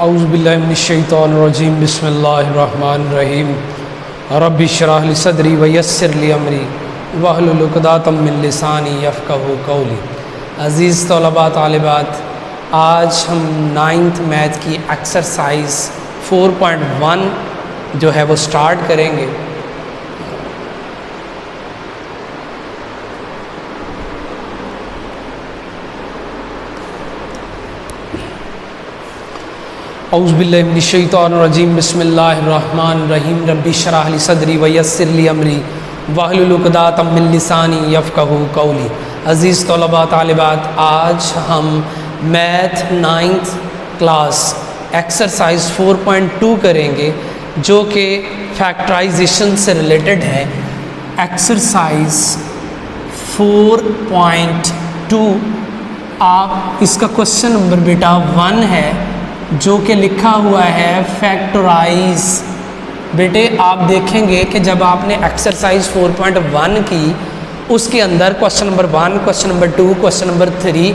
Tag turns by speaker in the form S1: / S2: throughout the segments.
S1: औज़ुबिल्लाहिमिनश्शैतानिर्रजीम बिस्मिल्लाहिर्रहमानिर्रहीम रब्बि इश्रह ली सदरी व यस्सिर ली अमरी वहलुल उक़दतम मिन लिसानी यफ़क़हू क़ौली। अज़ीज़ तलबा तालिबात, आज हम 9th मैथ की एक्सरसाइज 4.1 जो है वो स्टार्ट करेंगे। औज़ुबिल्लाहिमिनश्शैतानिर्रजीम बिस्मिल्लाहिर्रहमानिर्रहीम रब्बि इश्रह ली सदरी व यस्सिर ली अमरी वहलुल उक़दतम मिन लिसानी यफ़क़हू क़ौली। अज़ीज़ तलबा तालिबात, आज हम मैथ 9th क्लास एक्सरसाइज 4.2 करेंगे जो कि फैक्टराइजेशन से रिलेटेड है। एक्सरसाइज 4.2 आप इसका क्वेश्चन नंबर बेटा 1 है जो कि लिखा हुआ है फैक्टराइज। बेटे आप देखेंगे कि जब आपने एक्सरसाइज 4.1 की उसके अंदर question number 1, question number 2, question number 3,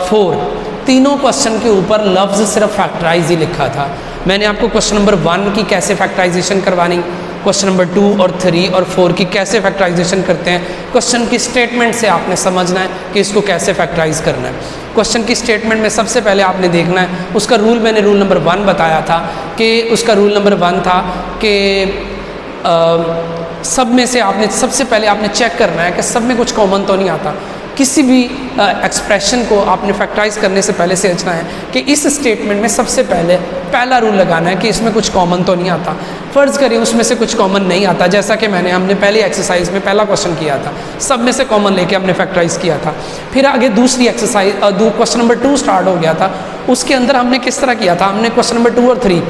S1: 4 तीनों क्वेश्चन के ऊपर लफ्ज़ सिर्फ फैक्टराइज ही लिखा था। मैंने आपको क्वेश्चन नंबर 1 की कैसे फैक्टराइजेशन करवानी, क्वेश्चन नंबर 2 और 3 और 4 की कैसे फैक्टराइजेशन करते हैं, क्वेश्चन की स्टेटमेंट से आपने समझना है कि इसको कैसे फैक्टराइज करना है। क्वेश्चन की स्टेटमेंट में सबसे पहले आपने देखना है उसका रूल। मैंने रूल नंबर 1 बताया था कि उसका रूल नंबर 1 था कि सब में से आपने सबसे पहले आपने चेक करना है कि सब में कुछ कॉमन तो नहीं आता। किसी भी एक्सप्रेशन को आपने फैक्टराइज करने से पहले सोचना है कि इस स्टेटमेंट में सबसे पहले पहला रूल लगाना है कि इसमें कुछ कॉमन तो नहीं आता। फ़र्ज़ करिए उसमें से कुछ कॉमन नहीं आता, जैसा कि हमने पहली एक्सरसाइज में पहला क्वेश्चन किया था, सब में से कॉमन लेके हमने फैक्टराइज किया था। फिर आगे दूसरी एक्सरसाइज क्वेश्चन नंबर 2 स्टार्ट हो गया था। उसके अंदर हमने किस तरह किया था, हमने क्वेश्चन नंबर 2 और 3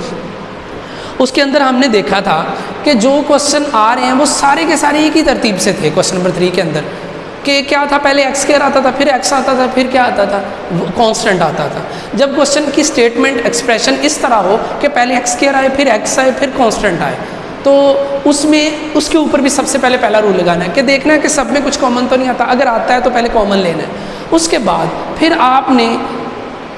S1: उसके अंदर हमने देखा था कि जो क्वेश्चन आ रहे हैं वो सारे के सारे एक ही तरतीब से थे। क्वेश्चन नंबर 3 के अंदर कि क्या था, पहले एक्स स्क्वायर आता था, फिर एक्स आता था, फिर क्या आता था, कांस्टेंट आता था। जब क्वेश्चन की स्टेटमेंट एक्सप्रेशन इस तरह हो कि पहले एक्स स्क्वायर आए, फिर एक्स आए, फिर कांस्टेंट आए, तो उसमें उसके ऊपर भी सबसे पहले पहला रूल लगाना है कि देखना है कि सब में कुछ कॉमन तो नहीं आता। अगर आता है तो पहले कॉमन लेना है। उसके बाद फिर आपने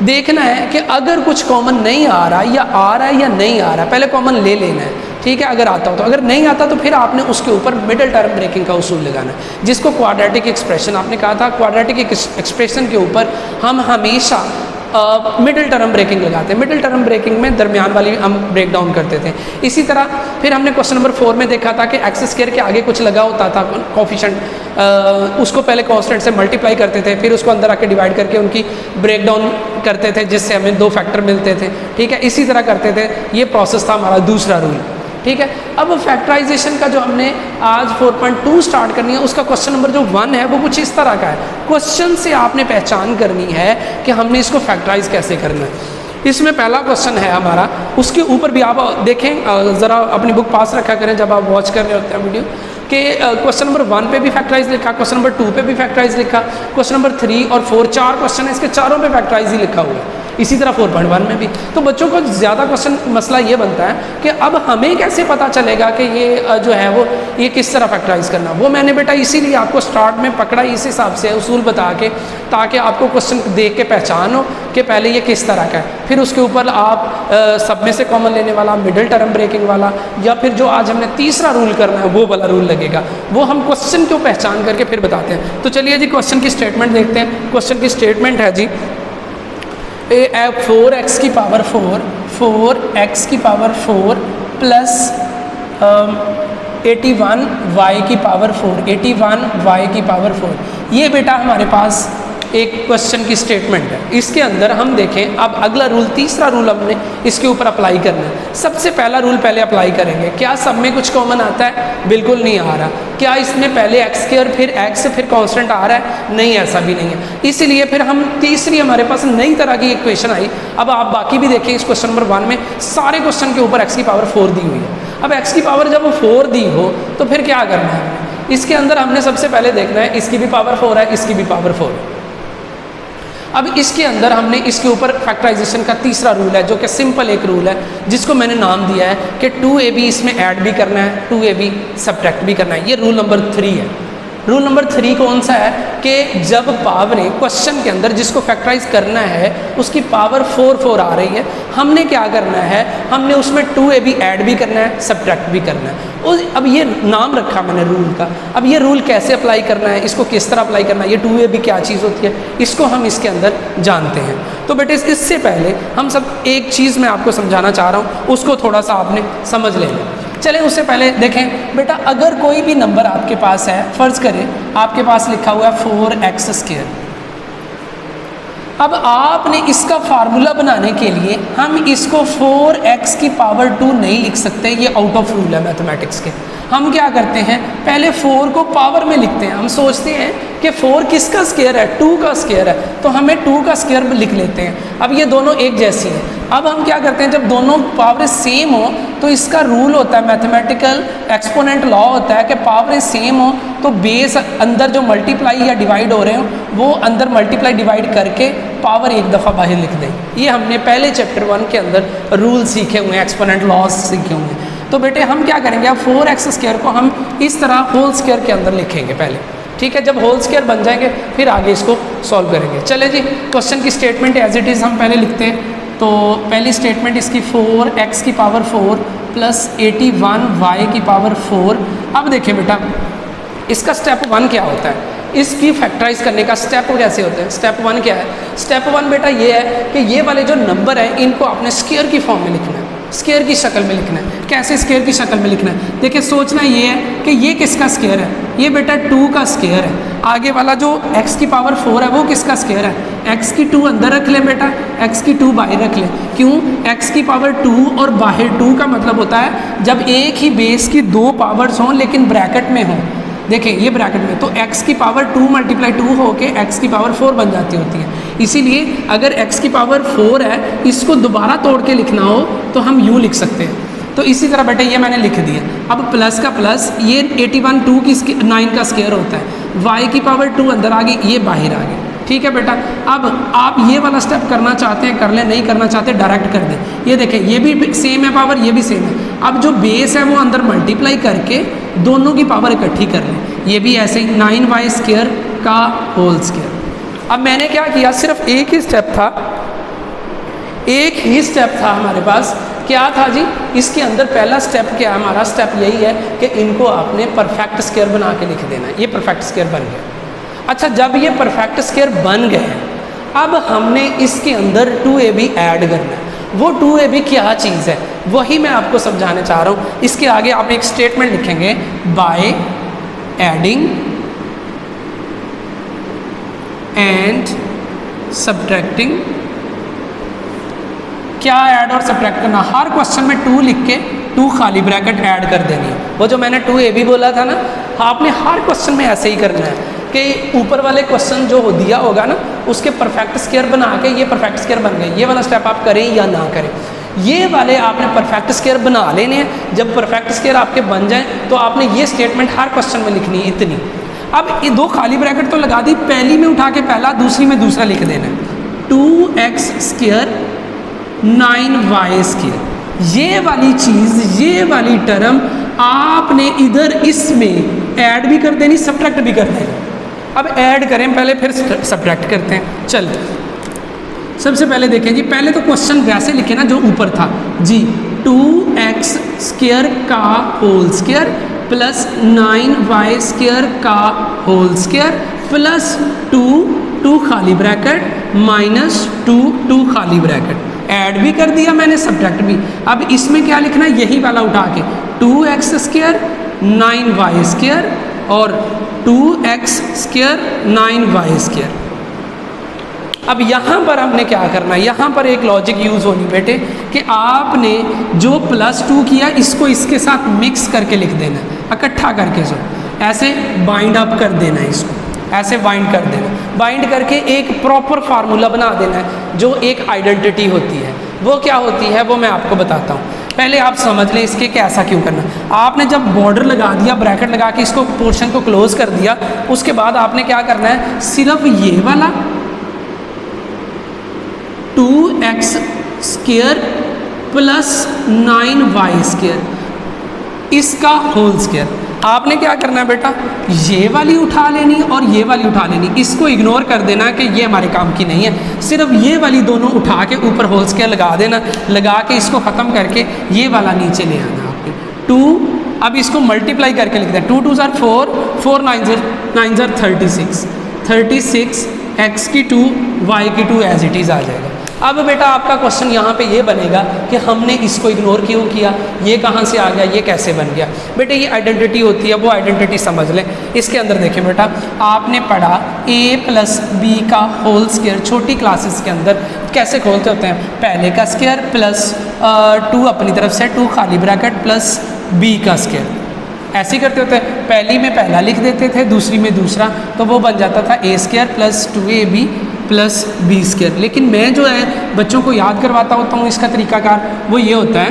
S1: देखना है कि अगर कुछ कॉमन नहीं आ रहा या आ रहा है या नहीं आ रहा, पहले कॉमन ले लेना है, ठीक है। अगर आता हो तो, अगर नहीं आता तो फिर आपने उसके ऊपर मिडिल टर्म ब्रेकिंग का उसूल लगाना है, जिसको क्वाड्रेटिक एक्सप्रेशन आपने कहा था। क्वाड्रेटिक एक्सप्रेशन के ऊपर हम हमेशा मिडिल टर्म ब्रेकिंग लगाते हैं। मिडिल टर्म ब्रेकिंग में दरमियान वाली हम ब्रेक डाउन करते थे। इसी तरह फिर हमने क्वेश्चन नंबर 4 में देखा था कि एक्स स्क्वायर के आगे कुछ लगा होता था कोफिशिएंट, उसको पहले कांस्टेंट से मल्टीप्लाई करते थे, फिर उसको अंदर आके डिवाइड करके उनकी ब्रेक डाउन करते थे, जिससे हमें 2 फैक्टर मिलते थे, ठीक है। इसी तरह करते थे। ये प्रोसेस था हमारा दूसरा रूल, ठीक है। अब फैक्टराइजेशन का जो हमने आज 4.2 स्टार्ट करनी है, उसका क्वेश्चन नंबर जो 1 है वो कुछ इस तरह का है। क्वेश्चन से आपने पहचान करनी है कि हमने इसको फैक्टराइज कैसे करना है। इसमें पहला क्वेश्चन है हमारा, उसके ऊपर भी आप देखें, ज़रा अपनी बुक पास रखा करें जब आप वॉच कर रहे होते हैं वीडियो, कि क्वेश्चन नंबर 1 पे भी फैक्टराइज लिखा, क्वेश्चन नंबर 2 पे भी फैक्टराइज लिखा, क्वेश्चन नंबर 3 और 4 4 क्वेश्चन है, इसके चारों पे फैक्टराइज ही लिखा हुआ है। इसी तरह 4.1 में भी। तो बच्चों को ज़्यादा क्वेश्चन मसला ये बनता है कि अब हमें कैसे पता चलेगा कि ये जो है वो ये किस तरह फैक्टराइज करना। वो मैंने बेटा इसीलिए आपको स्टार्ट में पकड़ा इस हिसाब से उसूल बता के, ताकि आपको क्वेश्चन देख के पहचान हो कि पहले ये किस तरह का है। फिर उसके ऊपर आप सब में से कॉमन लेने वाला, मिडिल टर्म ब्रेकिंग वाला, या फिर जो आज हमने तीसरा रूल करना है वो वाला रूल लगेगा। वो हम क्वेश्चन को पहचान करके फिर बताते हैं। तो चलिए जी क्वेश्चन की स्टेटमेंट देखते हैं। क्वेश्चन की स्टेटमेंट है जी 4x की पावर 4, 4x की पावर 4 प्लस 81y की पावर 4, 81y की पावर 4। ये बेटा हमारे पास एक क्वेश्चन की स्टेटमेंट है। इसके अंदर हम देखें, अब अगला रूल, तीसरा रूल हमने इसके ऊपर अप्लाई करना है। सबसे पहला रूल पहले अप्लाई करेंगे। क्या सब में कुछ कॉमन आता है? बिल्कुल नहीं आ रहा। क्या इसमें पहले एक्स स्क्वायर फिर एक्स फिर कांस्टेंट आ रहा है? नहीं, ऐसा भी नहीं है। इसीलिए फिर हम तीसरी हमारे पास नई तरह की इक्वेशन आई। अब आप बाकी भी देखें, इस क्वेश्चन नंबर 1 में सारे क्वेश्चन के ऊपर एक्स की पावर 4 दी हुई है। अब एक्स की पावर जब 4 दी हो तो फिर क्या करना है हमने? इसके अंदर हमने सबसे पहले देखना है इसकी भी पावर 4 है, इसकी भी पावर 4 है। अब इसके अंदर हमने इसके ऊपर फैक्टराइजेशन का तीसरा रूल है, जो कि सिंपल एक रूल है, जिसको मैंने नाम दिया है कि 2ab इसमें ऐड भी करना है, 2ab सब्ट्रैक्ट भी करना है। ये रूल नंबर 3 है। रूल नंबर 3 कौन सा है कि जब पावर क्वेश्चन के अंदर जिसको फैक्टराइज करना है उसकी पावर 4 आ रही है, हमने क्या करना है, हमने उसमें 2ab ऐड भी करना है, सब्ट्रैक्ट भी करना है। अब ये नाम रखा मैंने रूल का। अब ये रूल कैसे अप्लाई करना है, इसको किस तरह अप्लाई करना है, ये 2ab क्या चीज़ होती है, इसको हम इसके अंदर जानते हैं। तो बेटे इससे पहले हम सब एक चीज़ मैं आपको समझाना चाह रहा हूँ, उसको थोड़ा सा आपने समझ लेना। चलें उससे पहले देखें बेटा, अगर कोई भी नंबर आपके पास है, फ़र्ज़ करें आपके पास लिखा हुआ है 4x²। अब आपने इसका फार्मूला बनाने के लिए हम इसको 4x⁴ नहीं लिख सकते, ये आउट ऑफ रूल है मैथमेटिक्स के। हम क्या करते हैं, पहले 4 को पावर में लिखते हैं। हम सोचते हैं कि 4 किसका स्क्वायर है, 2 का स्क्वायर है, तो हमें 2 का स्क्वायर लिख लेते हैं। अब ये दोनों एक जैसी हैं। अब हम क्या करते हैं, जब दोनों पावर सेम हो तो इसका रूल होता है, मैथमेटिकल एक्सपोनेंट लॉ होता है कि पावर सेम हो तो बेस अंदर जो मल्टीप्लाई या डिवाइड हो रहे हो वो अंदर मल्टीप्लाई डिवाइड करके पावर एक दफ़ा बाहर लिख दें। ये हमने पहले चैप्टर 1 के अंदर रूल सीखे हुए हैं, एक्सपोनेंट लॉज सीखे हुए हैं। तो बेटे हम क्या करेंगे, अब 4x² को हम इस तरह होल स्क्वायर के अंदर लिखेंगे पहले, ठीक है। जब होल स्क्वायर बन जाएंगे फिर आगे इसको सॉल्व करेंगे। चले जी, क्वेश्चन की स्टेटमेंट एज इट इज़ हम पहले लिखते हैं। तो पहली स्टेटमेंट इसकी 4x⁴ प्लस 81y⁴। अब देखिए बेटा, इसका स्टेप 1 क्या होता है, इसकी फैक्टराइज करने का स्टेप कैसे होते हैं। स्टेप 1 क्या है, स्टेप 1 बेटा ये है कि ये वाले जो नंबर है इनको आपने स्क्वायर की फॉर्म में लिखना है, स्क्वायर की शक्ल में लिखना है। कैसे स्क्वायर की शक्ल में लिखना है, देखिए सोचना ये है कि ये किसका स्क्वायर है, ये बेटा 2 का स्क्वायर है। आगे वाला जो x⁴ है वो किसका स्क्वायर है, x⁴ अंदर रख लें बेटा, x⁴ बाहर रख लें। क्यों, x⁴ और बाहर 2 का मतलब होता है जब एक ही बेस की 2 पावर्स हों लेकिन ब्रैकेट में हों। देखें ये ब्रैकेट में, तो x⁴ 2 होके x⁴ बन जाती होती है। इसीलिए अगर x⁴ है, इसको दोबारा तोड़ के लिखना हो तो हम यूँ लिख सकते हैं। तो इसी तरह बेटा ये मैंने लिख दिया। अब प्लस का प्लस, ये 81 9 का स्क्वायर होता है, y⁴ अंदर आ गई, ये बाहर आ गई, ठीक है बेटा। अब आप ये वाला स्टेप करना चाहते हैं कर लें, नहीं करना चाहते डायरेक्ट कर दें। ये देखें ये भी सेम है पावर, ये भी सेम है। अब जो बेस है वो अंदर मल्टीप्लाई करके दोनों की पावर इकट्ठी कर लें। ये भी ऐसे ही 9y² का होल स्क्वायर। अब मैंने क्या किया, सिर्फ एक ही स्टेप था, एक ही स्टेप था हमारे पास। क्या था जी, इसके अंदर पहला स्टेप क्या है, हमारा स्टेप यही है कि इनको आपने परफेक्ट स्क्वायर बना के लिख देना है। ये परफेक्ट स्क्वायर बन गया। अच्छा, जब ये परफेक्ट स्क्वायर बन गए, अब हमने इसके अंदर 2ab ऐड करना है। वो 2ab क्या चीज़ है वही मैं आपको समझाने चाह रहा हूँ। इसके आगे आप एक स्टेटमेंट लिखेंगे, बाय एडिंग एंड सब्ट्रैक्टिंग। क्या ऐड और सब्ट्रैक्ट करना, हर क्वेश्चन में 2 लिख के 2 खाली ब्रैकेट ऐड कर देनी है। वो जो मैंने 2ab बोला था ना, आपने हर क्वेश्चन में ऐसे ही करना है कि ऊपर वाले क्वेश्चन जो दिया होगा ना उसके परफेक्ट स्क्वायर बना के ये परफेक्ट स्क्वायर बन गए। ये वाला स्टेप आप करें या ना करें, ये वाले आपने परफेक्ट स्क्वायर बना लेने हैं। जब परफेक्ट स्क्वायर आपके बन जाए तो आपने ये स्टेटमेंट हर क्वेश्चन में लिखनी है इतनी। अब ये 2 खाली ब्रैकेट तो लगा दी, पहली में उठा के पहला, दूसरी में दूसरा लिख देना है। 2x² 9y², ये वाली चीज़, ये वाली टर्म आपने इधर इसमें ऐड भी कर देनी, सब्ट्रैक्ट भी कर देनी। अब ऐड करें पहले, फिर सब्ट्रैक्ट करते हैं। चल सबसे पहले देखें जी, पहले तो क्वेश्चन वैसे लिखे ना जो ऊपर था जी, 2x² का होल स्क्वायर प्लस 9y² का होल स्क्वायर प्लस 2 खाली ब्रैकेट माइनस 2 खाली ब्रैकेट। ऐड भी कर दिया मैंने, सब्ट्रैक्ट भी। अब इसमें क्या लिखना है, यही वाला उठा के 2x² 9y² और 2x² 9y²। अब यहाँ पर हमने क्या करना है, यहाँ पर एक लॉजिक यूज़ होनी बेटे कि आपने जो +2 किया इसको इसके साथ मिक्स करके लिख देना है, इकट्ठा करके जो ऐसे बाइंड अप कर देना है, इसको ऐसे बाइंड कर देना, बाइंड करके एक प्रॉपर फार्मूला बना देना है जो एक आइडेंटिटी होती है। वो क्या होती है वो मैं आपको बताता हूँ। पहले आप समझ लें इसके कि ऐसा क्यों करना। आपने जब बॉर्डर लगा दिया, ब्रैकेट लगा के इसको पोर्शन को क्लोज कर दिया, उसके बाद आपने क्या करना है, सिर्फ ये वाला 2x² प्लस 9y² इसका होल स्क्वायर। आपने क्या करना है बेटा, ये वाली उठा लेनी और ये वाली उठा लेनी, इसको इग्नोर कर देना कि ये हमारे काम की नहीं है, सिर्फ ये वाली दोनों उठा के ऊपर होल स्क्वायर लगा देना, लगा के इसको ख़त्म करके ये वाला नीचे ले आना आपने 2। अब इसको मल्टीप्लाई करके लिख दें, 2 2 ज़ार 4, 4 9 ज़ार 36, 36 x की 2 y की 2 एज इट इज़ आ जाएगा। अब बेटा आपका क्वेश्चन यहाँ पे ये बनेगा कि हमने इसको इग्नोर क्यों किया, ये कहाँ से आ गया, ये कैसे बन गया। बेटे ये आइडेंटिटी होती है, वो आइडेंटिटी समझ लें। इसके अंदर देखें बेटा, आपने पढ़ा a प्लस बी का होल स्क्वायर छोटी क्लासेस के अंदर कैसे खोलते होते हैं, पहले का स्क्वायर प्लस 2 अपनी तरफ से 2 खाली ब्रैकेट प्लस b का स्क्वायर, ऐसे ही करते होते हैं। पहली में पहला लिख देते थे, दूसरी में दूसरा, तो वो बन जाता था a square plus 2ab plus B square. लेकिन मैं जो है बच्चों को याद करवाता होता हूँ, इसका तरीकाकार वो ये होता है,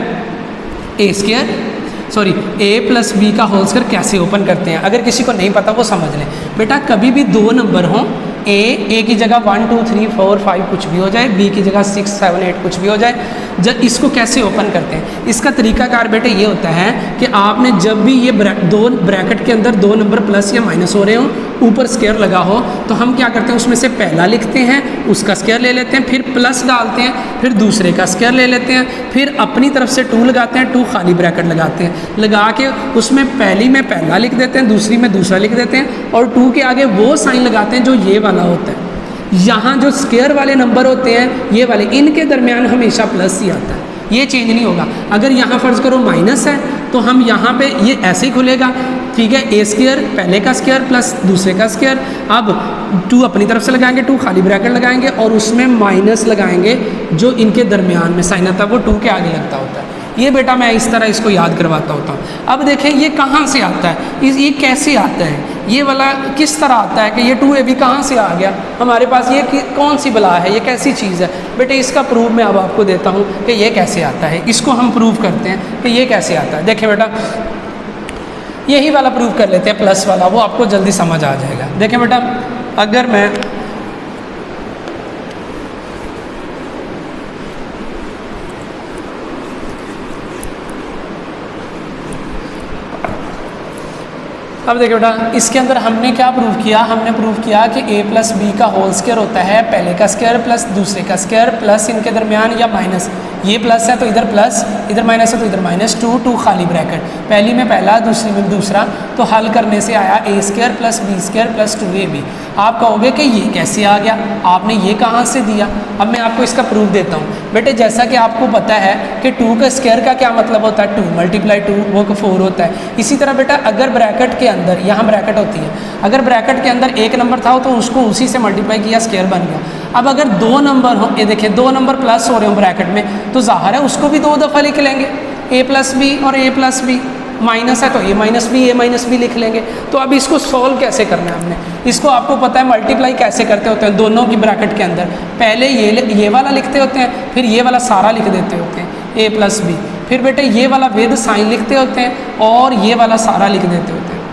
S1: a प्लस बी का होल स्क्वायर कैसे ओपन करते हैं। अगर किसी को नहीं पता वो समझ लें। बेटा कभी भी दो नंबर हों, ए की जगह 1 2 3 4 5 कुछ भी हो जाए, बी की जगह 6 7 8 कुछ भी हो जाए, जब इसको कैसे ओपन करते हैं, इसका तरीकाकार बेटे ये होता है कि आपने जब भी ये दो ब्रैकेट के अंदर दो नंबर प्लस या माइनस हो रहे हो, ऊपर स्क्वायर लगा हो, तो हम क्या करते हैं, उसमें से पहला लिखते हैं, उसका स्क्वायर ले लेते हैं, फिर प्लस डालते हैं, फिर दूसरे का स्क्वायर ले लेते हैं, फिर अपनी तरफ से 2 लगाते हैं, 2 खाली ब्रैकेट लगाते हैं, लगा के उसमें पहली में पहला लिख देते हैं, दूसरी में दूसरा लिख देते हैं, और 2 के आगे वो साइन लगाते हैं जो ये वाला होता है। यहाँ जो स्क्वायर वाले नंबर होते हैं, ये वाले, इनके दरमियान हमेशा प्लस ही आता है, ये चेंज नहीं होगा। अगर यहाँ फ़र्ज़ करो माइनस है, तो हम यहाँ पे ये ऐसे ही खुलेगा, ठीक है, a स्क्वायर पहले का स्क्वायर प्लस दूसरे का स्क्वायर, अब 2 अपनी तरफ से लगाएंगे, 2 खाली ब्रैकेट लगाएंगे, और उसमें माइनस लगाएंगे, जो इनके दरमियान में साइन आता है वो 2 के आगे लगता होता है। ये बेटा मैं इस तरह इसको याद करवाता होता हूँ। अब देखें ये कहाँ से आता है, ये कैसे आता है, ये वाला किस तरह आता है कि ये 2ab कहाँ से आ गया हमारे पास, ये कौन सी बला है, ये कैसी चीज़ है। बेटे इसका प्रूफ मैं अब आपको देता हूँ कि ये कैसे आता है, इसको हम प्रूव करते हैं कि ये कैसे आता है। देखें बेटा यही वाला प्रूव कर लेते हैं, प्लस वाला, वो आपको जल्दी समझ आ जाएगा। देखें बेटा, अगर मैं अब देखिए बेटा, इसके अंदर हमने क्या प्रूव किया, हमने प्रूव किया कि a प्लस बी का होल स्क्वायर होता है पहले का स्क्वायर प्लस दूसरे का स्क्वायर प्लस इनके दरमियान या माइनस, ये प्लस है तो इधर प्लस, इधर माइनस है तो इधर माइनस, 2 खाली ब्रैकेट, पहली में पहला दूसरी में दूसरा, तो हल करने से आया a square plus B square plus 2ab। आप कहोगे कि ये कैसे आ गया, आपने ये कहाँ से दिया। अब मैं आपको इसका प्रूफ देता हूँ। बेटे जैसा कि आपको पता है कि 2 का स्क्वायर का क्या मतलब होता है, 2 मल्टीप्लाई 2 वो 4 होता है। इसी तरह बेटा अगर ब्रैकेट के अंदर, यहाँ ब्रैकेट होती है, अगर ब्रैकेट के अंदर एक नंबर था तो उसको उसी से मल्टीप्लाई किया, स्क्वायर बन गया। अब अगर 2 नंबर हो, ये देखिए 2 नंबर प्लस हो रहे हो ब्रैकेट में, तो ज़ाहिर है उसको भी 2 दफ़ा लिख लेंगे, a प्लस बी और a प्लस बी, माइनस है तो a माइनस बी लिख लेंगे। तो अब इसको सॉल्व कैसे करना है हमने, इसको आपको पता है मल्टीप्लाई कैसे करते होते हैं दोनों की ब्रैकेट के अंदर, पहले ये वाला लिखते होते हैं, फिर ये वाला सारा लिख देते होते हैं a प्लस बी, फिर बेटे ये वाला विद साइन लिखते होते हैं और ये वाला सारा लिख देते होते हैं।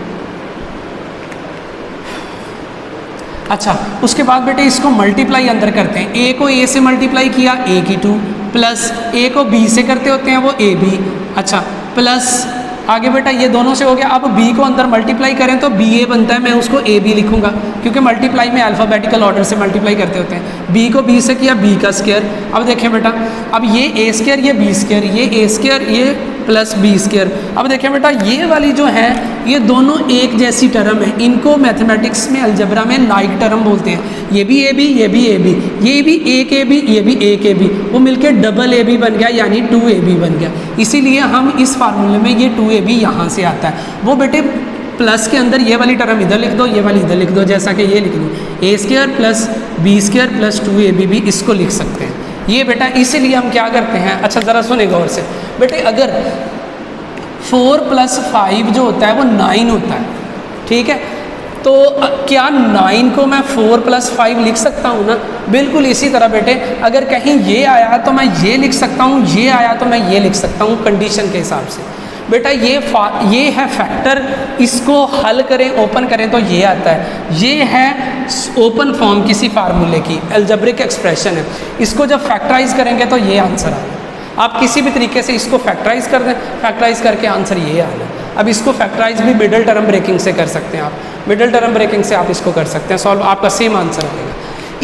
S1: अच्छा, उसके बाद बेटे इसको मल्टीप्लाई अंदर करते हैं, a को a से मल्टीप्लाई किया a की 2, प्लस a को b से करते होते हैं वो ab, अच्छा प्लस आगे बेटा ये दोनों से हो गया। अब b को अंदर मल्टीप्लाई करें तो ba बनता है, मैं उसको ab लिखूंगा क्योंकि मल्टीप्लाई में अल्फ़ाबेटिकल ऑर्डर से मल्टीप्लाई करते होते हैं। b को b से किया, b का स्क्वायर। अब देखें बेटा, अब ये a स्क्वायर, ये b स्क्वायर, ये a स्क्वायर, ये प्लस b स्क्वायर। अब देखें बेटा ये वाली जो है ये दोनों एक जैसी टर्म है, इनको मैथमेटिक्स में अलजबरा में लाइक टर्म बोलते हैं। ये भी ab, ये भी ab, ये भी एक ab, ये भी एक ab, वो मिलके डबल ab बन गया यानी 2ab बन गया। इसीलिए हम इस फार्मूले में ये 2ab यहाँ से आता है। वो बेटे प्लस के अंदर ये वाली टर्म इधर लिख दो, ये वाली इधर लिख दो, जैसा कि ये लिख दो a square plus b square plus 2ab भी इसको लिख सकते हैं। ये बेटा इसीलिए हम क्या करते हैं, अच्छा ज़रा सुने गौर से बेटे, अगर 4 + 5 जो होता है वो 9 होता है, ठीक है, तो क्या 9 को मैं 4 + 5 लिख सकता हूँ ना। बिल्कुल इसी तरह बेटे अगर कहीं ये आया तो मैं ये लिख सकता हूँ, ये आया तो मैं ये लिख सकता हूँ कंडीशन के हिसाब से। बेटा ये है फैक्टर, इसको हल करें ओपन करें तो ये आता है। ये है ओपन फॉर्म किसी फार्मूले की अलजेब्रिक एक्सप्रेशन है, इसको जब फैक्टराइज करेंगे तो ये आंसर आएगा। आप किसी भी तरीके से इसको फैक्टराइज कर दें, फैक्टराइज करके आंसर ये आ रहा है। अब इसको फैक्टराइज भी मिडिल टर्म ब्रेकिंग से कर सकते हैं आप, मिडिल टर्म ब्रेकिंग से आप इसको कर सकते हैं सॉल्व, आपका सेम आंसर आएगा।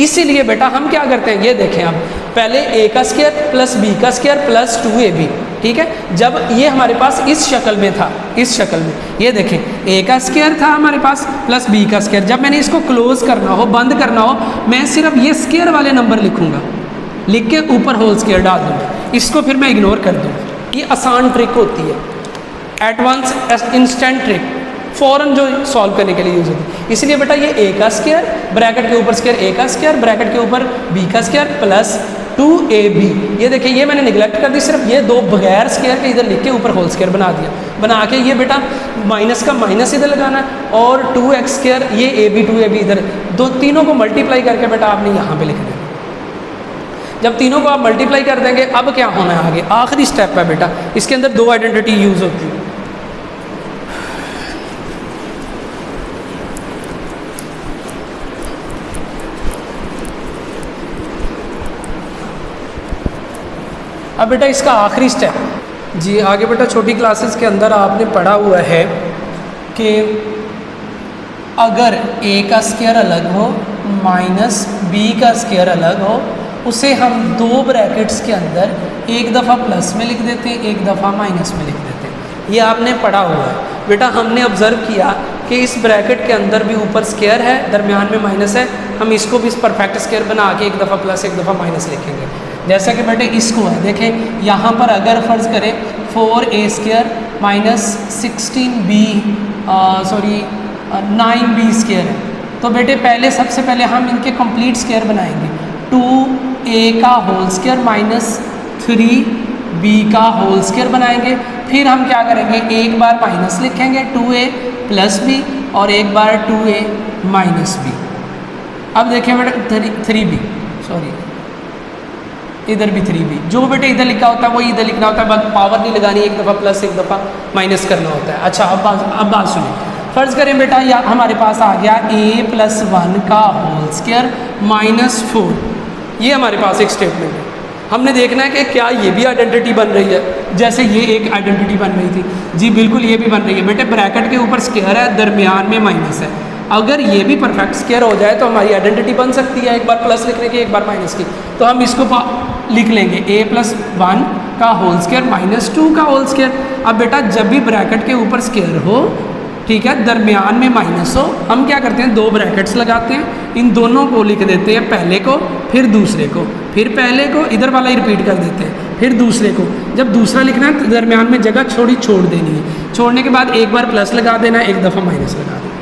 S1: इसीलिए बेटा हम क्या करते हैं, ये देखें आप, पहले a का स्क्वायर प्लस b का स्क्वायर प्लस 2ab, ठीक है। जब ये हमारे पास इस शक्ल में था, इस शक्ल में, ये देखें a का स्क्वायर था हमारे पास प्लस b का स्क्वायर, जब मैंने इसको क्लोज करना हो, बंद करना हो, मैं सिर्फ ये स्क्वायर वाले नंबर लिखूंगा, लिख के ऊपर होल स्क्वायर डाल दूँगा, इसको फिर मैं इग्नोर कर दूँगा। ये आसान ट्रिक होती है, एट वंस इंस्टेंट ट्रिक, फ़ौरन जो सॉल्व करने के लिए यूज़ होती है। इसलिए बेटा ये a का स्क्वायर, ब्रैकेट के ऊपर स्क्वायर a का स्क्वायर, ब्रैकेट के ऊपर b का स्क्वायर प्लस 2ab, ये देखिए ये मैंने निगलेक्ट कर दी, सिर्फ ये दो बगैर स्क्वायर के इधर लिख के ऊपर होल स्क्वायर बना दिया। बना के ये बेटा माइनस का माइनस इधर लगाना है और 2x स्क्वायर ये ab 2ab इधर, दो तीनों को मल्टीप्लाई करके बेटा आपने यहाँ पे लिख देना। जब तीनों को आप मल्टीप्लाई कर देंगे, अब क्या होना है आगे, आखिरी स्टेप है बेटा, इसके अंदर दो आइडेंटिटी यूज़ होती है। अब बेटा इसका आखिरी स्टेप जी, आगे बेटा छोटी क्लासेस के अंदर आपने पढ़ा हुआ है कि अगर a का स्क्वायर अलग हो माइनस b का स्क्वायर अलग हो, उसे हम दो ब्रैकेट्स के अंदर एक दफ़ा प्लस में लिख देते हैं, एक दफ़ा माइनस में लिख देते हैं। ये आपने पढ़ा हुआ है बेटा। हमने ऑब्ज़र्व किया कि इस ब्रैकेट के अंदर भी ऊपर स्क्वायर है, दरमियान में माइनस है, हम इसको भी इस परफेक्ट स्क्वायर बना के एक दफ़ा प्लस एक दफ़ा माइनस लिखेंगे। जैसा कि बेटे इसको है, देखें यहाँ पर अगर फ़र्ज़ करें 4a square minus 16b 9b square है, तो बेटे पहले सबसे पहले हम इनके कंप्लीट स्क्वायर बनाएंगे। 2a का होल स्क्वायर माइनस 3b का होल स्क्वायर बनाएंगे। फिर हम क्या करेंगे, एक बार माइनस लिखेंगे 2a प्लस b और एक बार 2a माइनस b। अब देखें बेटा 3b, सॉरी इधर भी 3b, जो बेटे इधर लिखा होता है वो इधर लिखना होता है, बस पावर नहीं लगानी, एक दफ़ा प्लस एक दफ़ा माइनस करना होता है। अच्छा अब बात सुनिए, फ़र्ज़ करें बेटा या हमारे पास आ गया a प्लस 1 का होल स्क्वायर माइनस 4, ये हमारे पास एक स्टेटमेंट है। हमने देखना है कि क्या ये भी आइडेंटिटी बन रही है, जैसे ये एक आइडेंटिटी बन रही थी जी, बिल्कुल ये भी बन रही है बेटे। ब्रैकेट के ऊपर स्क्वायर है, दरमियान में माइनस है, अगर ये भी परफेक्ट स्क्वायर हो जाए तो हमारी आइडेंटिटी बन सकती है, एक बार प्लस लिखने की एक बार माइनस की। तो हम इसको लिख लेंगे a प्लस 1 का होल स्क्वायर माइनस 2 का होल स्क्वायर। अब बेटा जब भी ब्रैकेट के ऊपर स्क्वायर हो, ठीक है, दरमियान में माइनस हो, हम क्या करते हैं, दो ब्रैकेट्स लगाते हैं, इन दोनों को लिख देते हैं, पहले को फिर दूसरे को, फिर पहले को इधर वाला ही रिपीट कर देते हैं, फिर दूसरे को। जब दूसरा लिखना है तो दरमियान में जगह छोड़ देनी है, छोड़ने के बाद एक बार प्लस लगा देना, एक दफ़ा माइनस लगा देना,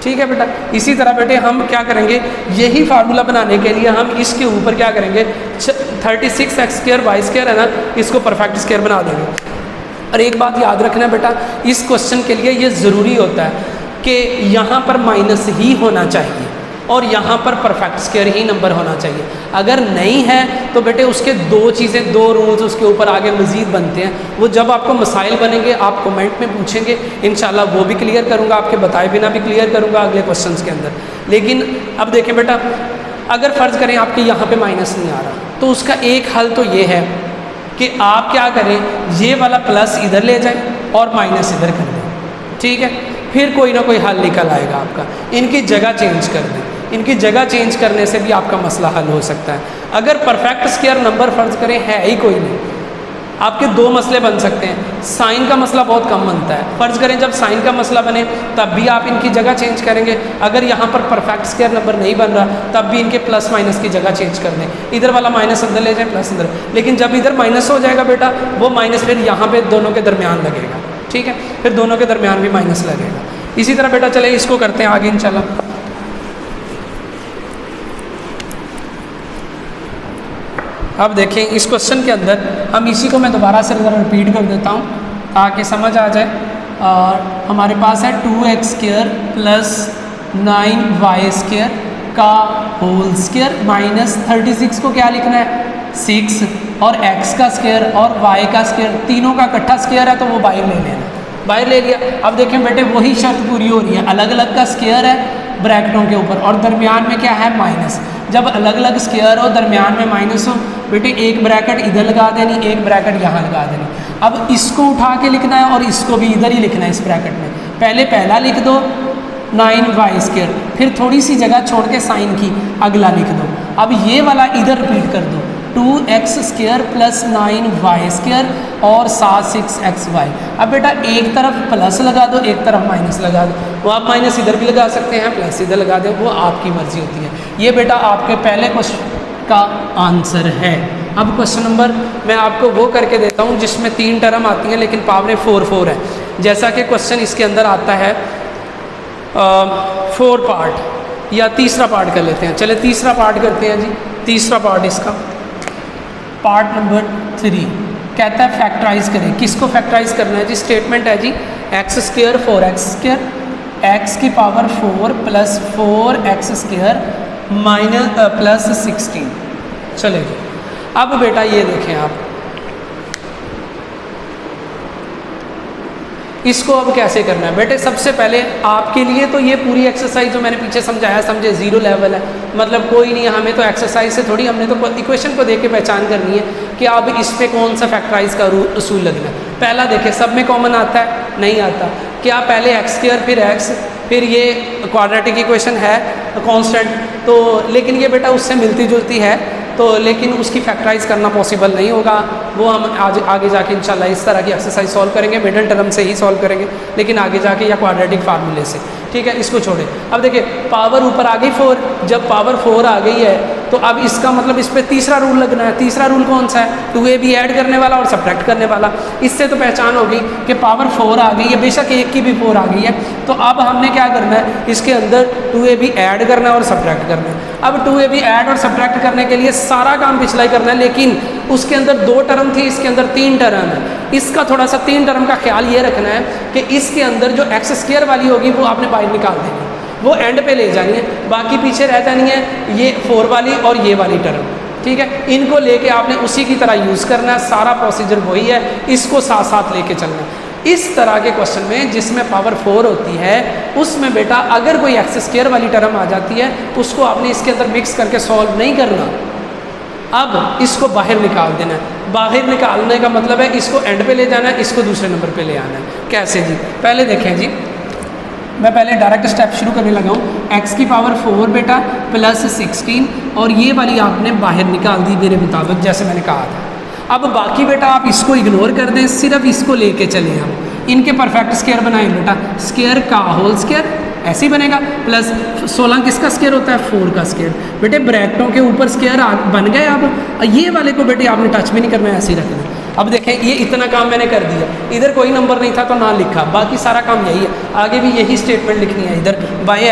S1: ठीक है बेटा। इसी तरह बेटे हम क्या करेंगे, यही फार्मूला बनाने के लिए हम इसके ऊपर क्या करेंगे, 36x स्क्वायर वाई स्क्वायर है ना, इसको परफेक्ट स्क्वायर बना देंगे। और एक बात याद रखना बेटा, इस क्वेश्चन के लिए ये ज़रूरी होता है कि यहाँ पर माइनस ही होना चाहिए और यहाँ पर परफेक्ट स्क्वायर ही नंबर होना चाहिए। अगर नहीं है तो बेटे उसके दो चीज़ें, दो रूल्स उसके ऊपर आगे मज़ीद बनते हैं, वो जब आपको मसाइल बनेंगे आप कमेंट में पूछेंगे, इंशाल्लाह वो भी क्लियर करूँगा, आपके बताए बिना भी क्लियर करूँगा अगले क्वेश्चंस के अंदर। लेकिन अब देखें बेटा, अगर फ़र्ज़ करें आपके यहाँ पे माइनस नहीं आ रहा, तो उसका एक हल तो ये है कि आप क्या करें, ये वाला प्लस इधर ले जाएं और माइनस इधर कर दें, ठीक है। फिर कोई ना कोई हल निकल आएगा आपका, इनकी जगह चेंज कर दें, इनकी जगह चेंज करने से भी आपका मसला हल हो सकता है। अगर परफेक्ट स्क्वायर नंबर फ़र्ज़ करें है ही कोई नहीं, आपके दो मसले बन सकते हैं। साइन का मसला बहुत कम बनता है, फ़र्ज़ करें जब साइन का मसला बने तब भी आप इनकी जगह चेंज करेंगे। अगर यहाँ पर परफेक्ट स्क्वायर नंबर नहीं बन रहा तब भी इनके प्लस माइनस की जगह चेंज कर दें, इधर वाला माइनस अंदर ले जाए, प्लस अंदर। लेकिन जब इधर माइनस हो जाएगा बेटा, वो माइनस फिर यहाँ पर दोनों के दरमियान लगेगा, ठीक है, फिर दोनों के दरमियान भी माइनस लगेगा। इसी तरह बेटा चले इसको करते हैं आगे इंशाल्लाह। अब देखें इस क्वेश्चन के अंदर हम इसी को मैं दोबारा से ज़रा रिपीट कर देता हूँ ताकि समझ आ जाए। और हमारे पास है 2x square plus 9y square का होल स्क्वायर माइनस 36 को क्या लिखना है 6, और x का स्क्वायर और y का स्क्वायर, तीनों का इकट्ठा स्क्वायर है तो वो बाहर ले लेना, बाहर ले लिया। अब देखें बेटे वही शर्त पूरी हो रही है, अलग अलग का स्क्वायर है ब्रैकेटों के ऊपर और दरमियान में क्या है माइनस। जब अलग अलग स्क्वायर हो, दरमियान में माइनस हो, बेटे एक ब्रैकेट इधर लगा देनी, एक ब्रैकेट यहाँ लगा देनी। अब इसको उठा के लिखना है और इसको भी इधर ही लिखना है इस ब्रैकेट में। पहले पहला लिख दो 9y², फिर थोड़ी सी जगह छोड़ के साइन की अगला लिख दो। अब ये वाला इधर रिपीट कर दो 2x² + 9y² और साथ 6xy। अब बेटा एक तरफ प्लस लगा दो, एक तरफ माइनस लगा दो। वो आप माइनस इधर भी लगा सकते हैं, प्लस इधर लगा दो, वो आपकी मर्जी होती है। ये बेटा आपके पहले क्वेश्चन का आंसर है। अब क्वेश्चन नंबर मैं आपको वो करके देता हूँ जिसमें 3 टर्म आती हैं लेकिन पावर 4 है। जैसा कि क्वेश्चन इसके अंदर आता है 4 पार्ट, या तीसरा पार्ट कर लेते हैं। चले तीसरा पार्ट करते हैं जी। तीसरा पार्ट इसका पार्ट नंबर 3 कहता है फैक्टराइज करें। किसको फैक्टराइज करना है जी? स्टेटमेंट है जी x² 4x², x की पावर 4 + 4x² - 16। चलेगी। अब बेटा ये देखें आप, इसको अब कैसे करना है बेटे? सबसे पहले आपके लिए तो ये पूरी एक्सरसाइज जो मैंने पीछे समझाया, समझे 0 लेवल है, मतलब कोई नहीं है। हमें तो एक्सरसाइज से थोड़ी, हमने तो इक्वेशन को देख के पहचान करनी है कि अब इस पे कौन सा फैक्टराइज का उसूल लगना है। पहला देखें, सब में कॉमन आता है? नहीं आता। क्या पहले x² फिर x, फिर ये क्वाड्रेटिक इक्वेशन है कांस्टेंट, तो लेकिन ये बेटा उससे मिलती जुलती है, तो लेकिन उसकी फैक्टराइज करना पॉसिबल नहीं होगा। वो हम आज आगे जाके इंशाल्लाह इस तरह की एक्सरसाइज सॉल्व करेंगे, मिडल टर्म से ही सॉल्व करेंगे, लेकिन आगे जाके या क्वाड्रेटिक फार्मूले से। ठीक है, इसको छोड़े। अब देखिए पावर ऊपर आ गई 4, जब पावर 4 आ गई है तो अब इसका मतलब इस पर तीसरा रूल लगना है। तीसरा रूल कौन सा है? 2ab ऐड करने वाला और सब्ट्रैक्ट करने वाला। इससे तो पहचान होगी कि पावर 4 आ गई है, बेशक एक की भी 4 आ गई है, तो अब हमने क्या करना है? इसके अंदर 2ab ऐड करना है और सब्ट्रैक्ट करना है। अब 2ab ऐड और सब्ट्रैक्ट करने के लिए सारा काम पिछला ही करना है, लेकिन उसके अंदर 2 टर्म थी, इसके अंदर 3 टर्म है। इसका थोड़ा सा 3 टर्म का ख्याल ये रखना है कि इसके अंदर जो x² वाली होगी वो आपने बाहर निकाल देनी, वो एंड पे ले जानी है, बाकी पीछे रह जानी है ये 4 वाली और ये वाली टर्म। ठीक है, इनको लेके आपने उसी की तरह यूज़ करना है, सारा प्रोसीजर वही है, इसको साथ साथ लेके चलना है। इस तरह के क्वेश्चन में जिसमें पावर 4 होती है उसमें बेटा अगर कोई x² वाली टर्म आ जाती है उसको आपने इसके अंदर मिक्स करके सॉल्व नहीं करना, अब इसको बाहर निकाल देना है। बाहर निकालने का मतलब है इसको एंड पे ले जाना है, इसको दूसरे नंबर पे ले आना है। कैसे जी? पहले देखें जी, मैं पहले डायरेक्ट स्टेप शुरू करने लगा हूँ। x की पावर 4 बेटा + 16, और ये वाली आपने बाहर निकाल दी मेरे मुताबिक, जैसे मैंने कहा था। अब बाकी बेटा आप इसको इग्नोर कर दें, सिर्फ इसको लेके चलें। हम इनके परफेक्ट स्क्वायर बनाएं बेटा, स्क्वायर का होल स्क्वायर ऐसे ही बनेगा, प्लस 16 किसका स्क्वायर होता है? 4 का स्क्वायर। बेटे ब्रैकेटों के ऊपर स्क्वायर बन गए। अब ये वाले को बेटे आपने टच भी नहीं करना है, ऐसे ही रखना है। अब देखें ये इतना काम मैंने कर दिया, इधर कोई नंबर नहीं था तो ना लिखा, बाकी सारा काम यही है। आगे भी यही स्टेटमेंट लिखनी है इधर, बाय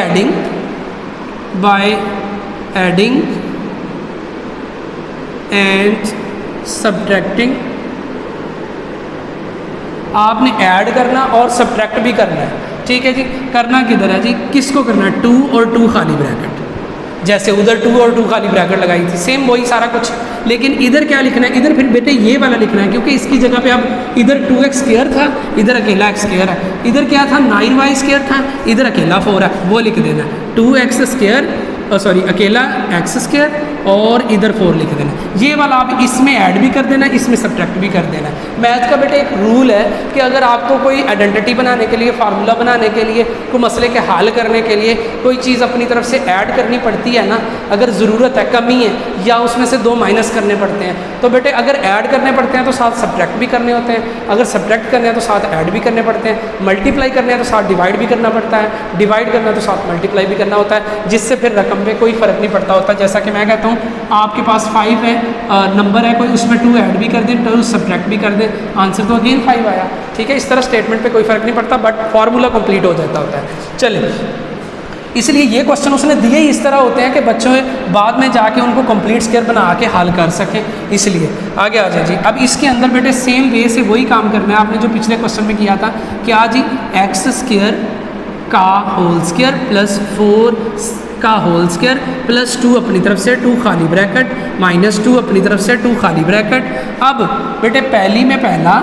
S1: एडिंग एंड सब्ट्रैक्टिंग। आपने ऐड करना और सब्ट्रैक्ट भी करना है। ठीक है जी, करना किधर है जी? किसको करना है? 2 और 2 खाली ब्रैकेट, जैसे उधर 2 और 2 खाली ब्रैकेट लगाई थी, सेम वही सारा कुछ। लेकिन इधर क्या लिखना है? इधर फिर बेटे ये वाला लिखना है, क्योंकि इसकी जगह पे अब इधर 2x² था, इधर अकेला x² है। इधर क्या था? 9y² था, इधर अकेला 4 है, वो लिख देना 2x², अकेला x² और इधर 4 लिख देना। ये वाला आप इसमें ऐड भी कर देना, इसमें सब्ट्रैक्ट भी कर देना। मैथ का बेटे एक रूल है कि अगर आपको कोई आइडेंटिटी बनाने के लिए, फार्मूला बनाने के लिए, कोई मसले के हल करने के लिए कोई चीज़ अपनी तरफ से ऐड करनी पड़ती है ना, अगर ज़रूरत है, कमी है, या उसमें से 2 माइनस करने पड़ते हैं, तो बेटे अगर ऐड करने पड़ते हैं तो साथ सब्ट्रैक्ट भी करने होते हैं, अगर सब्ट्रैक्ट करने हैं तो साथ ऐड भी करने पड़ते हैं, मल्टीप्लाई करने हैं तो साथ डिवाइड भी करना पड़ता है, डिवाइड करना है तो साथ मल्टीप्लाई भी करना होता है, जिससे फिर रकम में कोई फ़र्क नहीं पड़ता होता। जैसा कि मैं कहता हूँ आपके पास 5 है, नंबर है कोई, उसमें 2 ऐड भी कर दें, 2 सब्ट्रैक्ट भी कर दें, आंसर तो अगेन 5 आया। ठीक है, इस तरह स्टेटमेंट पे कोई फ़र्क नहीं पड़ता, बट फार्मूला कंप्लीट हो जाता होता है। चलिए, इसलिए ये क्वेश्चन उसने दिए ही इस तरह होते हैं कि बच्चों बाद में जाके उनको कंप्लीट स्क्वायर बना के हल कर सकें, इसलिए आगे आ जाए जी। अब इसके अंदर बेटे सेम वे से वही काम करना है आपने जो पिछले क्वेश्चन में किया था। क्या जी? x² का होल स्क्वायर प्लस 4 का होल स्क्वायर प्लस 2 अपनी तरफ से 2 खाली ब्रैकेट -2 अपनी तरफ से 2 खाली ब्रैकेट। अब बेटे पहली में पहला,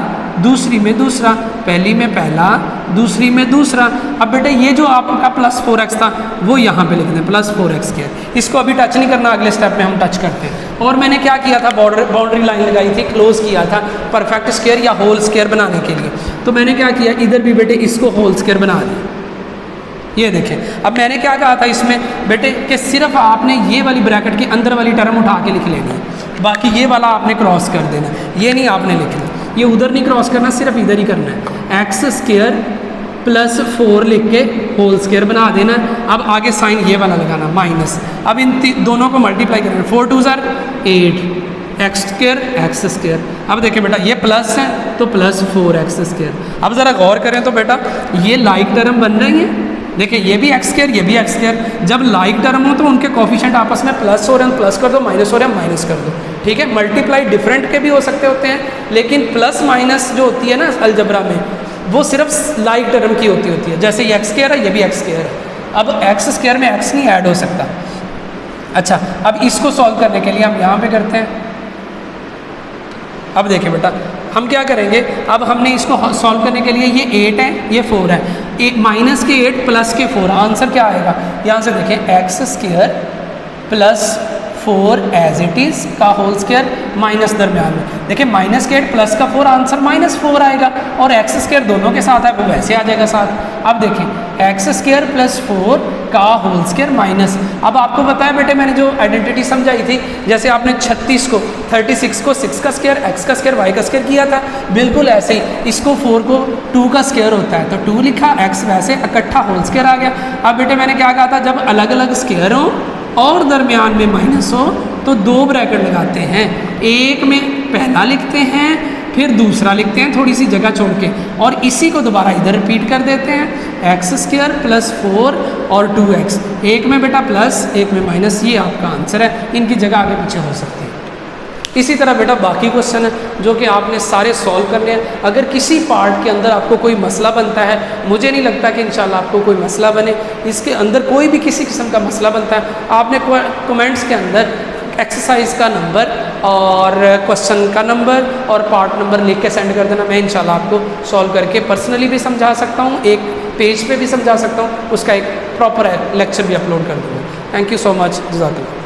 S1: दूसरी में दूसरा, पहली में पहला, दूसरी में दूसरा। अब बेटे ये जो आपका प्लस 4x था वो यहाँ पे लिख दें प्लस 4x²। इसको अभी टच नहीं करना, अगले स्टेप में हम टच करते हैं। और मैंने क्या किया था, बाउंड्री लाइन लगाई थी, क्लोज किया था परफेक्ट स्क्वायर या होल स्क्वायर बनाने के लिए। तो मैंने क्या किया, इधर भी बेटे इसको होल स्क्वायर बना दिया। ये देखें, अब मैंने क्या कहा था इसमें बेटे कि सिर्फ आपने ये वाली ब्रैकेट की अंदर वाली टर्म उठा के लिख लेनी है, बाकी ये वाला आपने क्रॉस कर देना, ये नहीं आपने लिखना, ये उधर नहीं क्रॉस करना, सिर्फ इधर ही करना है। x² + 4 लिख के होल स्क्वायर बना देना। अब आगे साइन ये वाला लगाना माइनस। अब इन दोनों को मल्टीप्लाई करना, 4 × 2 = 8, x²। अब देखिए बेटा ये प्लस है तो प्लस 4x²। अब ज़रा गौर करें तो बेटा ये लाइक टर्म बन रही है, देखिए ये भी x², ये भी x²। जब लाइक टर्म हो तो उनके कोफिशिएंट आपस में प्लस हो रहे हैं प्लस कर दो, माइनस हो रहे हैं माइनस कर दो, ठीक है। मल्टीप्लाई डिफरेंट के भी हो सकते होते हैं, लेकिन प्लस माइनस जो होती है ना अलजबरा में, वो सिर्फ लाइक टर्म की होती है। जैसे ये x² है, ये भी x² है। अब x² में x नहीं ऐड हो सकता। अच्छा, अब इसको सॉल्व करने के लिए हम यहाँ पे करते हैं। अब देखिए बेटा हम क्या करेंगे, अब हमने इसको सॉल्व करने के लिए ये 8 है, ये 4 है, माइनस के 8 प्लस के 4, आंसर क्या आएगा, यहाँ से देखें x² + 4 एज इट इज़ का होल स्क्वायर माइनस दरम्यान में, देखिए माइनस के 8 प्लस का 4 आंसर -4 आएगा, और x² दोनों के साथ है वो वैसे आ जाएगा साथ। अब देखें x² + 4 का होल स्क्वायर माइनस। अब आपको पता है बेटे मैंने जो आइडेंटिटी समझाई थी, जैसे आपने 36 को 6 का स्क्वायर, x का स्क्वायर, y का स्क्वायर किया था, बिल्कुल ऐसे ही इसको 4 को 2 का स्क्वायर होता है तो 2 लिखा, x वैसे इकट्ठा होल स्क्वायर आ गया। अब बेटे मैंने क्या कहा था, जब अलग अलग स्क्वायर हो और दरमियान में माइनस हो तो 2 ब्रैकेट लगाते हैं, एक में पहला लिखते हैं फिर दूसरा लिखते हैं थोड़ी सी जगह छोड़ के, और इसी को दोबारा इधर रिपीट कर देते हैं, x² + 4 और 2x, एक में बेटा प्लस एक में माइनस, ये आपका आंसर है। इनकी जगह आगे पीछे हो सकती है। इसी तरह बेटा बाकी क्वेश्चन है जो कि आपने सारे सॉल्व करने हैं। अगर किसी पार्ट के अंदर आपको कोई मसला बनता है, मुझे नहीं लगता कि इंशाल्लाह आपको कोई मसला बने, इसके अंदर कोई भी किसी किस्म का मसला बनता है, आपने कमेंट्स के अंदर एक्सरसाइज का नंबर और क्वेश्चन का नंबर और पार्ट नंबर लिख के सेंड कर देना। मैं इंशाल्लाह आपको सॉल्व करके पर्सनली भी समझा सकता हूँ, एक पेज पे भी समझा सकता हूँ, उसका एक प्रॉपर लेक्चर भी अपलोड कर दूँगा। थैंक यू सो मच, जज़ाकल्लाह।